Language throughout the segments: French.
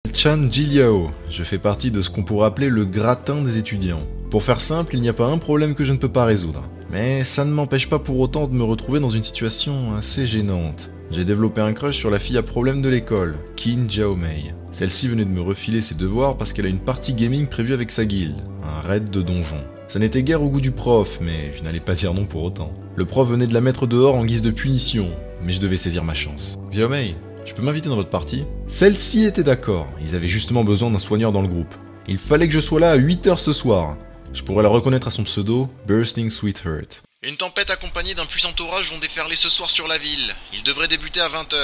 Chan Ji-Liao, je fais partie de ce qu'on pourrait appeler le gratin des étudiants. Pour faire simple, il n'y a pas un problème que je ne peux pas résoudre. Mais ça ne m'empêche pas pour autant de me retrouver dans une situation assez gênante. J'ai développé un crush sur la fille à problème de l'école, Qin Jiaomei. Celle-ci venait de me refiler ses devoirs parce qu'elle a une partie gaming prévue avec sa guilde, un raid de donjon. Ça n'était guère au goût du prof, mais je n'allais pas dire non pour autant. Le prof venait de la mettre dehors en guise de punition, mais je devais saisir ma chance. Jiaomei, je peux m'inviter dans votre partie? Celle-ci était d'accord, ils avaient justement besoin d'un soigneur dans le groupe. Il fallait que je sois là à 8h ce soir. Je pourrais la reconnaître à son pseudo, Bursting Sweetheart. Une tempête accompagnée d'un puissant orage vont déferler ce soir sur la ville. Il devrait débuter à 20h.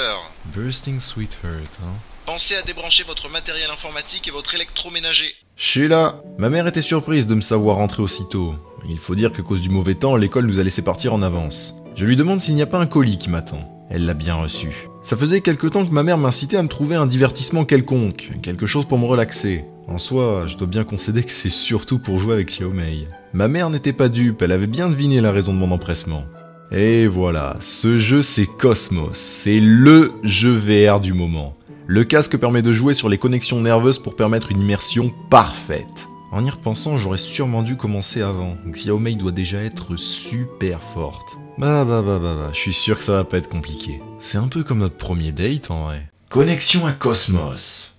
Bursting Sweetheart, hein? Pensez à débrancher votre matériel informatique et votre électroménager. Je suis là. Ma mère était surprise de me savoir rentrer aussitôt. Il faut dire qu'à cause du mauvais temps, l'école nous a laissé partir en avance. Je lui demande s'il n'y a pas un colis qui m'attend. Elle l'a bien reçu. Ça faisait quelque temps que ma mère m'incitait à me trouver un divertissement quelconque, quelque chose pour me relaxer. En soi, je dois bien concéder que c'est surtout pour jouer avec Xiaomei. Ma mère n'était pas dupe, elle avait bien deviné la raison de mon empressement. Et voilà, ce jeu c'est Cosmos, c'est LE jeu VR du moment. Le casque permet de jouer sur les connexions nerveuses pour permettre une immersion parfaite. En y repensant, j'aurais sûrement dû commencer avant. Xiaomei doit déjà être super forte. Bah, je suis sûr que ça va pas être compliqué. C'est un peu comme notre premier date en vrai. Connexion à Cosmos.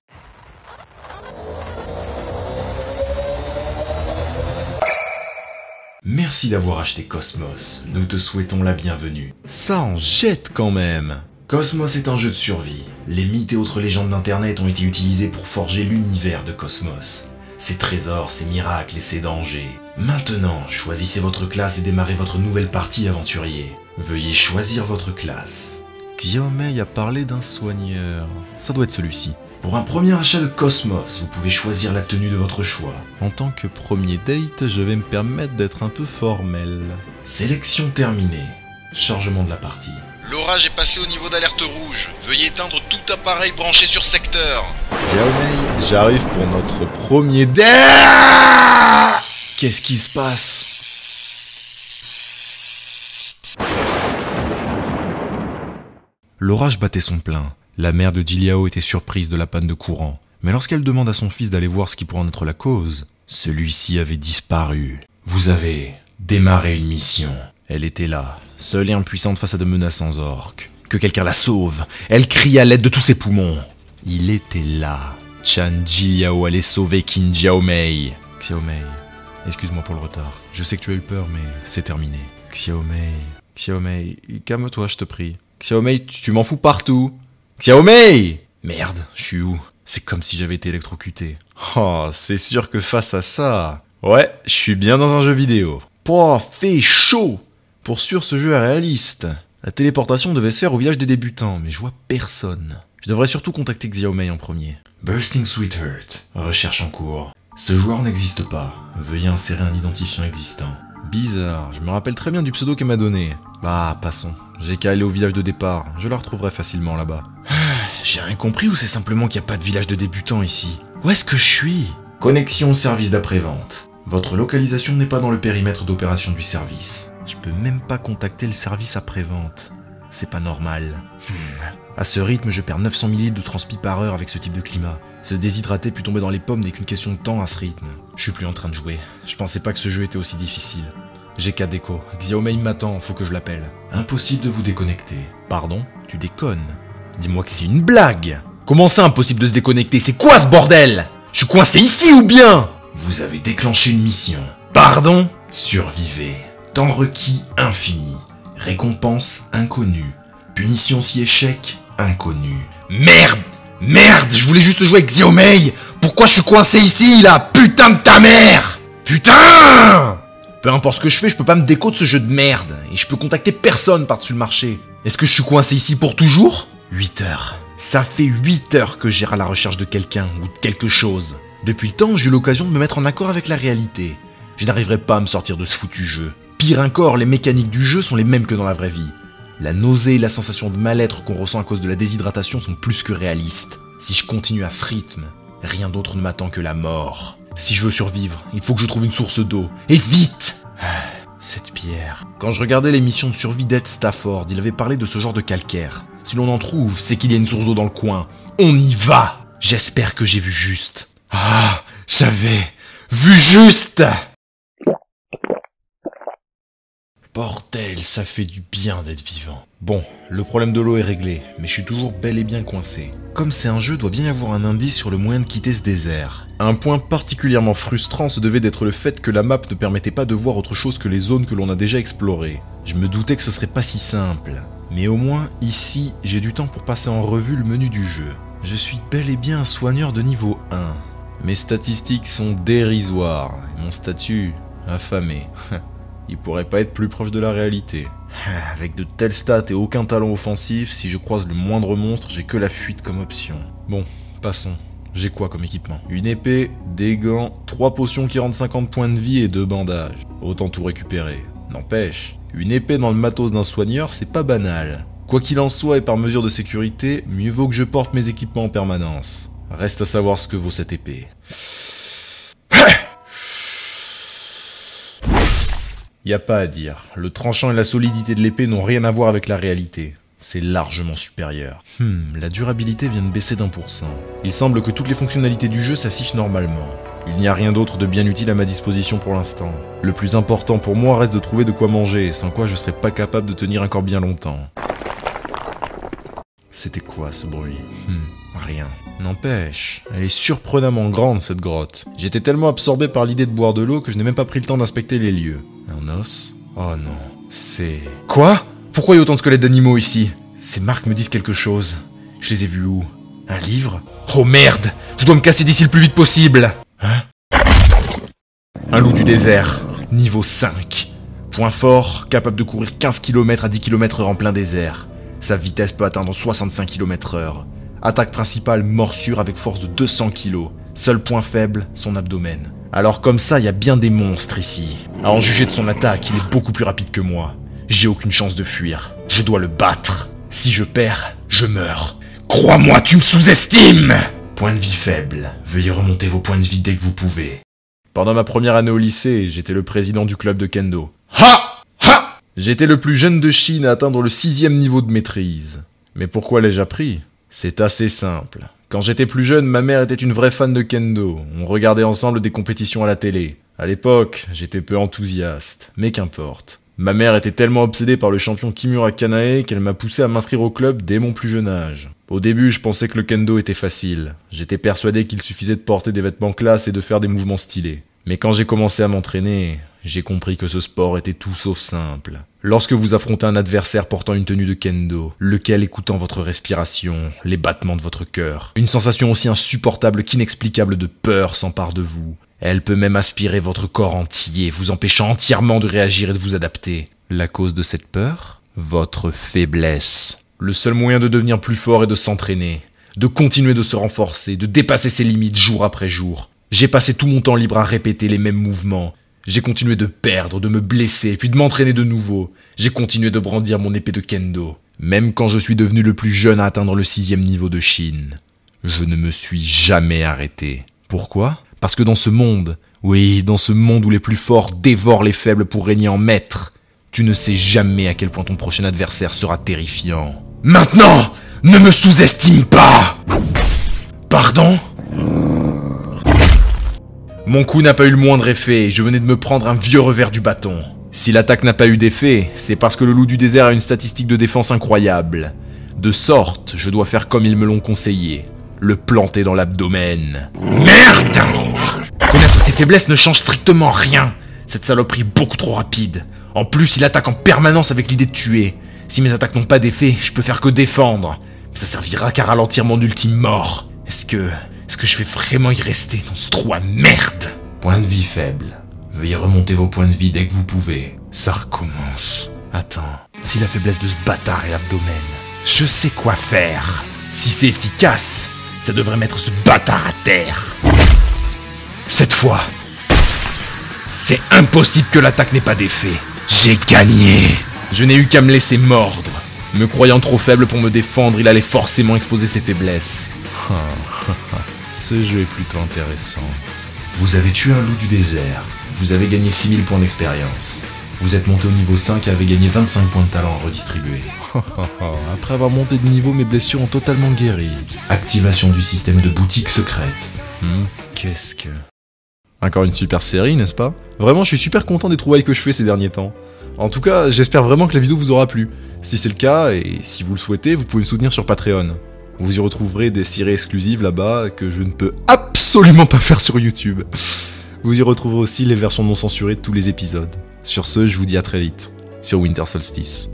Merci d'avoir acheté Cosmos, nous te souhaitons la bienvenue. Ça en jette quand même. Cosmos est un jeu de survie. Les mythes et autres légendes d'internet ont été utilisés pour forger l'univers de Cosmos. Ses trésors, ses miracles et ses dangers. Maintenant, choisissez votre classe et démarrez votre nouvelle partie aventurier. Veuillez choisir votre classe. Xiaomei a parlé d'un soigneur. Ça doit être celui-ci. Pour un premier achat de Cosmos, vous pouvez choisir la tenue de votre choix. En tant que premier date, je vais me permettre d'être un peu formel. Sélection terminée. Chargement de la partie. L'orage est passé au niveau d'alerte rouge. Veuillez éteindre tout appareil branché sur secteur. Xiaomei, j'arrive pour notre premier date. Qu'est-ce qui se passe? L'orage battait son plein. La mère de Ji-Liao était surprise de la panne de courant. Mais lorsqu'elle demande à son fils d'aller voir ce qui pourrait en être la cause, celui-ci avait disparu. Vous avez démarré une mission. Elle était là, seule et impuissante face à de menaçants orques. Que quelqu'un la sauve. Elle crie à l'aide de tous ses poumons. Il était là. Chan Ji-Liao allait sauver Qin Jiaomei. Xiaomei, excuse-moi pour le retard. Je sais que tu as eu peur, mais c'est terminé. Xiaomei, calme-toi, je te prie. Xiaomei, tu m'en fous partout. Xiaomei! Merde, je suis où? C'est comme si j'avais été électrocuté. Oh, c'est sûr que face à ça... Ouais, je suis bien dans un jeu vidéo. Pouah, fait chaud! Pour sûr, ce jeu est réaliste. La téléportation devait se faire au village des débutants, mais je vois personne. Je devrais surtout contacter Xiaomei en premier. Bursting Sweetheart, recherche en cours. Ce joueur n'existe pas. Veuillez insérer un identifiant existant. Bizarre, je me rappelle très bien du pseudo qu'elle m'a donné. Bah, passons. J'ai qu'à aller au village de départ, je la retrouverai facilement là-bas. J'ai rien compris ou c'est simplement qu'il n'y a pas de village de débutants ici? Où est-ce que je suis? Connexion au service d'après-vente. Votre localisation n'est pas dans le périmètre d'opération du service. Je peux même pas contacter le service après-vente. C'est pas normal. À ce rythme, je perds 900 ml de transpi par heure avec ce type de climat. Se déshydrater puis tomber dans les pommes n'est qu'une question de temps à ce rythme. Je suis plus en train de jouer. Je pensais pas que ce jeu était aussi difficile. J'ai qu'à déco. Xiaomei m'attend, faut que je l'appelle. Impossible de vous déconnecter. Pardon? Tu déconnes? Dis-moi que c'est une blague! Comment ça impossible de se déconnecter? C'est quoi ce bordel? Je suis coincé ici ou bien? Vous avez déclenché une mission. Pardon? Survivez. Temps requis infini. Récompense inconnue. Punition si échec inconnue. Merde! Merde! Je voulais juste jouer avec Xiaomei! Pourquoi je suis coincé ici là? Putain de ta mère! Putain! Peu importe ce que je fais, je peux pas me déco de ce jeu de merde. Et je peux contacter personne par-dessus le marché. Est-ce que je suis coincé ici pour toujours? 8 heures. Ça fait 8 heures que j'irai à la recherche de quelqu'un ou de quelque chose. Depuis le temps, j'ai eu l'occasion de me mettre en accord avec la réalité. Je n'arriverai pas à me sortir de ce foutu jeu. Pire encore, les mécaniques du jeu sont les mêmes que dans la vraie vie. La nausée et la sensation de mal-être qu'on ressent à cause de la déshydratation sont plus que réalistes. Si je continue à ce rythme, rien d'autre ne m'attend que la mort. Si je veux survivre, il faut que je trouve une source d'eau. Et vite! Cette pierre. Quand je regardais l'émission de survie d'Ed Stafford, il avait parlé de ce genre de calcaire. Si l'on en trouve, c'est qu'il y a une source d'eau dans le coin. On y va! J'espère que j'ai vu juste. Ah, j'avais vu juste! Bordel, ça fait du bien d'être vivant. Bon, le problème de l'eau est réglé, mais je suis toujours bel et bien coincé. Comme c'est un jeu, doit bien y avoir un indice sur le moyen de quitter ce désert. Un point particulièrement frustrant se devait d'être le fait que la map ne permettait pas de voir autre chose que les zones que l'on a déjà explorées. Je me doutais que ce serait pas si simple. Mais au moins, ici, j'ai du temps pour passer en revue le menu du jeu. Je suis bel et bien un soigneur de niveau 1. Mes statistiques sont dérisoires, et mon statut affamé. Il pourrait pas être plus proche de la réalité. Avec de telles stats et aucun talent offensif, si je croise le moindre monstre, j'ai que la fuite comme option. Bon, passons. J'ai quoi comme équipement? Une épée, des gants, 3 potions qui rendent 50 points de vie et 2 bandages. Autant tout récupérer. N'empêche, une épée dans le matos d'un soigneur, c'est pas banal. Quoi qu'il en soit et par mesure de sécurité, mieux vaut que je porte mes équipements en permanence. Reste à savoir ce que vaut cette épée. Y a pas à dire, le tranchant et la solidité de l'épée n'ont rien à voir avec la réalité. C'est largement supérieur. La durabilité vient de baisser d'1%. Il semble que toutes les fonctionnalités du jeu s'affichent normalement. Il n'y a rien d'autre de bien utile à ma disposition pour l'instant. Le plus important pour moi reste de trouver de quoi manger, sans quoi je serais pas capable de tenir encore bien longtemps. C'était quoi ce bruit? Rien. N'empêche, elle est surprenamment grande cette grotte. J'étais tellement absorbé par l'idée de boire de l'eau que je n'ai même pas pris le temps d'inspecter les lieux. Un os? Oh non, c'est... Quoi? Pourquoi il y a autant de squelettes d'animaux ici? Ces marques me disent quelque chose. Je les ai vus où? Un livre? Oh merde! Je dois me casser d'ici le plus vite possible! Hein? Un loup du désert, niveau 5. Point fort, capable de courir 15 km à 10 km/h en plein désert. Sa vitesse peut atteindre 65 km/h. Attaque principale, morsure avec force de 200 kg. Seul point faible, son abdomen. Alors comme ça, il y a bien des monstres ici. À en juger de son attaque, il est beaucoup plus rapide que moi. J'ai aucune chance de fuir. Je dois le battre. Si je perds, je meurs. Crois-moi, tu me sous-estimes! Point de vie faible. Veuillez remonter vos points de vie dès que vous pouvez. Pendant ma première année au lycée, j'étais le président du club de kendo. Ha! Ha! J'étais le plus jeune de Chine à atteindre le 6e niveau de maîtrise. Mais pourquoi l'ai-je appris? C'est assez simple. Quand j'étais plus jeune, ma mère était une vraie fan de kendo. On regardait ensemble des compétitions à la télé. À l'époque, j'étais peu enthousiaste, mais qu'importe. Ma mère était tellement obsédée par le champion Kimura Kanae qu'elle m'a poussé à m'inscrire au club dès mon plus jeune âge. Au début, je pensais que le kendo était facile. J'étais persuadé qu'il suffisait de porter des vêtements classe et de faire des mouvements stylés. Mais quand j'ai commencé à m'entraîner, j'ai compris que ce sport était tout sauf simple. Lorsque vous affrontez un adversaire portant une tenue de kendo, lequel écoutant votre respiration, les battements de votre cœur, une sensation aussi insupportable qu'inexplicable de peur s'empare de vous. Elle peut même aspirer votre corps entier, vous empêchant entièrement de réagir et de vous adapter. La cause de cette peur? Votre faiblesse. Le seul moyen de devenir plus fort est de s'entraîner, de continuer de se renforcer, de dépasser ses limites jour après jour. J'ai passé tout mon temps libre à répéter les mêmes mouvements. J'ai continué de perdre, de me blesser, puis de m'entraîner de nouveau. J'ai continué de brandir mon épée de kendo. Même quand je suis devenu le plus jeune à atteindre le 6e niveau de Chine, je ne me suis jamais arrêté. Pourquoi? Parce que dans ce monde, oui, dans ce monde où les plus forts dévorent les faibles pour régner en maître, tu ne sais jamais à quel point ton prochain adversaire sera terrifiant. Maintenant, ne me sous-estime pas! Pardon? Mon coup n'a pas eu le moindre effet, je venais de me prendre un vieux revers du bâton. Si l'attaque n'a pas eu d'effet, c'est parce que le loup du désert a une statistique de défense incroyable. De sorte, je dois faire comme ils me l'ont conseillé. Le planter dans l'abdomen. Merde! Connaître ses faiblesses ne change strictement rien. Cette saloperie est beaucoup trop rapide. En plus, il attaque en permanence avec l'idée de tuer. Si mes attaques n'ont pas d'effet, je peux faire que défendre. Mais ça servira qu'à ralentir mon ultime mort. Est-ce que je vais vraiment y rester dans ce trou à merde? Point de vie faible. Veuillez remonter vos points de vie dès que vous pouvez. Ça recommence. Attends, si la faiblesse de ce bâtard est l'abdomen, je sais quoi faire. Si c'est efficace, ça devrait mettre ce bâtard à terre. Cette fois, c'est impossible que l'attaque n'ait pas d'effet. J'ai gagné. Je n'ai eu qu'à me laisser mordre. Me croyant trop faible pour me défendre, il allait forcément exposer ses faiblesses. Ce jeu est plutôt intéressant. Vous avez tué un loup du désert. Vous avez gagné 6000 points d'expérience. Vous êtes monté au niveau 5 et avez gagné 25 points de talent à redistribuer. Après avoir monté de niveau, mes blessures ont totalement guéri. Activation du système de boutique secrète. Qu'est-ce que... Encore une super série, n'est-ce pas? Vraiment, je suis super content des trouvailles que je fais ces derniers temps. En tout cas, j'espère vraiment que la vidéo vous aura plu. Si c'est le cas, et si vous le souhaitez, vous pouvez me soutenir sur Patreon. Vous y retrouverez des séries exclusives là-bas que je ne peux absolument pas faire sur YouTube. Vous y retrouverez aussi les versions non censurées de tous les épisodes. Sur ce, je vous dis à très vite, sur Winter Solstice.